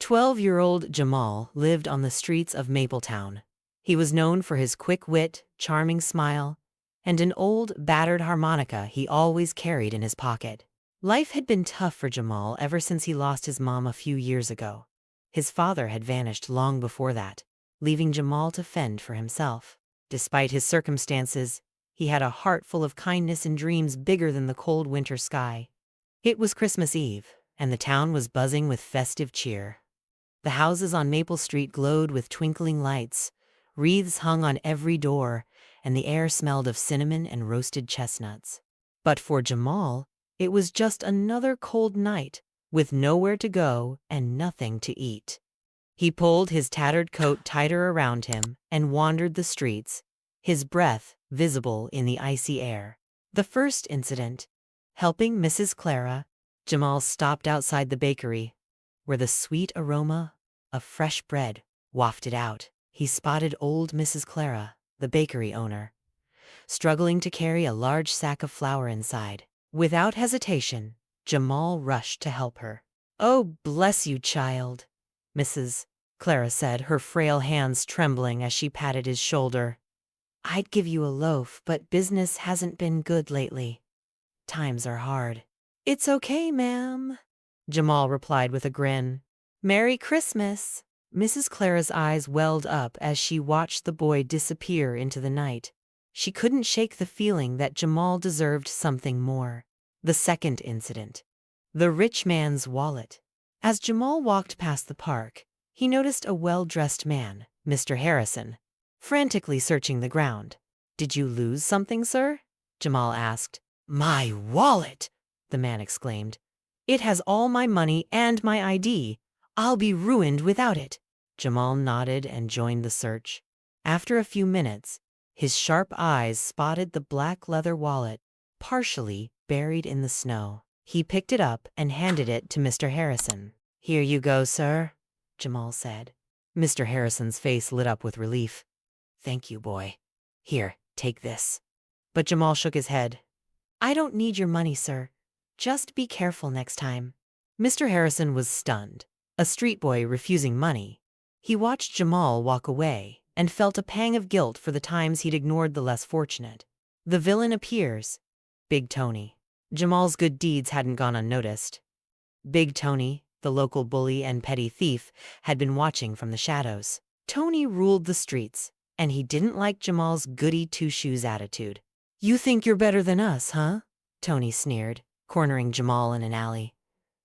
12-year-old Jamal lived on the streets of Mapletown. He was known for his quick wit, charming smile, and an old, battered harmonica he always carried in his pocket. Life had been tough for Jamal ever since he lost his mom a few years ago. His father had vanished long before that, leaving Jamal to fend for himself. Despite his circumstances, he had a heart full of kindness and dreams bigger than the cold winter sky. It was Christmas Eve, and the town was buzzing with festive cheer. The houses on Maple Street glowed with twinkling lights, wreaths hung on every door, and the air smelled of cinnamon and roasted chestnuts. But for Jamal, it was just another cold night, with nowhere to go and nothing to eat. He pulled his tattered coat tighter around him and wandered the streets, his breath visible in the icy air. The first incident, helping Mrs. Clara, Jamal stopped outside the bakery, where the sweet aroma of fresh bread wafted out. He spotted old Mrs. Clara, the bakery owner, struggling to carry a large sack of flour inside. Without hesitation, Jamal rushed to help her. "Oh, bless you, child," Mrs. Clara said, her frail hands trembling as she patted his shoulder. "I'd give you a loaf, but business hasn't been good lately. Times are hard." "It's okay, ma'am," Jamal replied with a grin. "Merry Christmas." Mrs. Clara's eyes welled up as she watched the boy disappear into the night. She couldn't shake the feeling that Jamal deserved something more. The second incident. The rich man's wallet. As Jamal walked past the park, he noticed a well-dressed man, Mr. Harrison, frantically searching the ground. "Did you lose something, sir?" Jamal asked. "My wallet!" the man exclaimed. "It has all my money and my ID. I'll be ruined without it." Jamal nodded and joined the search. After a few minutes, his sharp eyes spotted the black leather wallet, partially buried in the snow. He picked it up and handed it to Mr. Harrison. "Here you go, sir," Jamal said. Mr. Harrison's face lit up with relief. "Thank you, boy. Here, take this." But Jamal shook his head. "I don't need your money, sir. Just be careful next time." Mr. Harrison was stunned. A street boy refusing money. He watched Jamal walk away and felt a pang of guilt for the times he'd ignored the less fortunate. The villain appears. Big Tony. Jamal's good deeds hadn't gone unnoticed. Big Tony, the local bully and petty thief, had been watching from the shadows. Tony ruled the streets, and he didn't like Jamal's goody two-shoes attitude. "You think you're better than us, huh?" Tony sneered, cornering Jamal in an alley.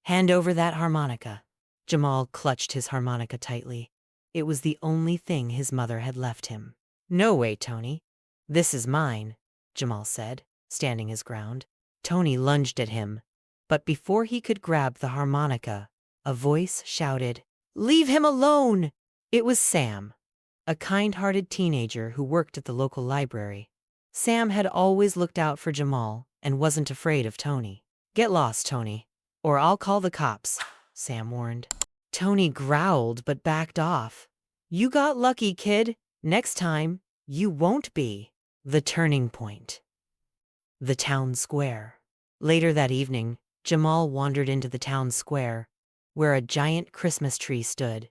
"Hand over that harmonica." Jamal clutched his harmonica tightly. It was the only thing his mother had left him. "No way, Tony. This is mine," Jamal said, standing his ground. Tony lunged at him, but before he could grab the harmonica, a voice shouted, "Leave him alone!" It was Sam, a kind-hearted teenager who worked at the local library. Sam had always looked out for Jamal and wasn't afraid of Tony. "Get lost, Tony, or I'll call the cops," Sam warned. Tony growled but backed off. "You got lucky, kid. Next time, you won't be." The turning point. The town square. Later that evening, Jamal wandered into the town square, where a giant Christmas tree stood.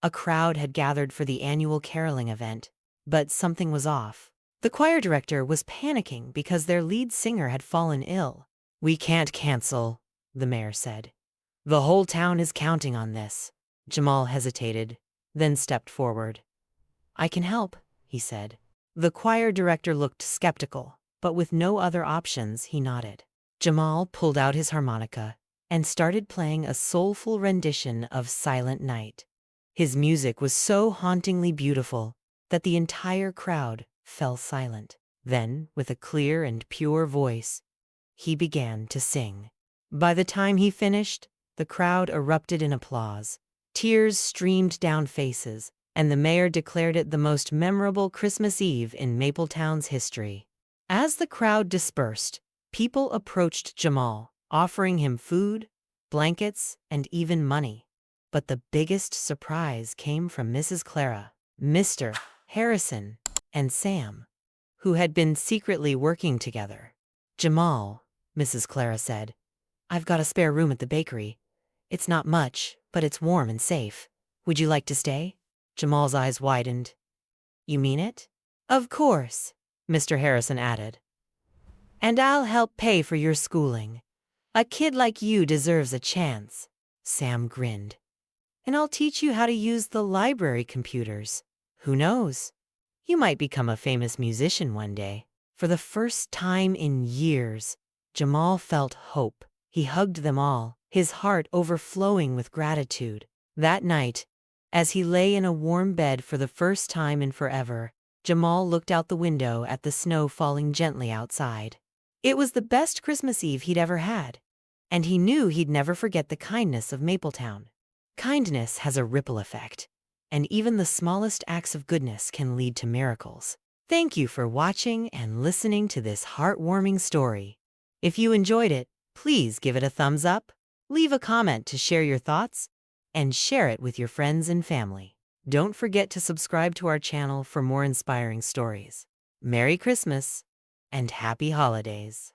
A crowd had gathered for the annual caroling event, but something was off. The choir director was panicking because their lead singer had fallen ill. "We can't cancel," the mayor said. "The whole town is counting on this." Jamal hesitated, then stepped forward. "I can help," he said. The choir director looked skeptical, but with no other options, he nodded. Jamal pulled out his harmonica and started playing a soulful rendition of Silent Night. His music was so hauntingly beautiful that the entire crowd fell silent. Then, with a clear and pure voice, he began to sing. By the time he finished, the crowd erupted in applause. Tears streamed down faces, and the mayor declared it the most memorable Christmas Eve in Mapletown's history. As the crowd dispersed, people approached Jamal, offering him food, blankets, and even money. But the biggest surprise came from Mrs. Clara, Mr. Harrison, and Sam, who had been secretly working together. "Jamal," Mrs. Clara said, "I've got a spare room at the bakery. It's not much, but it's warm and safe. Would you like to stay? Jamal's eyes widened. You mean it? Of course, Mr. Harrison added. And I'll help pay for your schooling. A kid like you deserves a chance. Sam grinned. And I'll teach you how to use the library computers. Who knows? You might become a famous musician one day. For the first time in years, Jamal felt hope. He hugged them all, his heart overflowing with gratitude. That night, as he lay in a warm bed for the first time in forever, Jamal looked out the window at the snow falling gently outside. It was the best Christmas Eve he'd ever had, and he knew he'd never forget the kindness of Mapletown. Kindness has a ripple effect, and even the smallest acts of goodness can lead to miracles. Thank you for watching and listening to this heartwarming story. If you enjoyed it, please give it a thumbs up, leave a comment to share your thoughts, and share it with your friends and family. Don't forget to subscribe to our channel for more inspiring stories. Merry Christmas and Happy Holidays!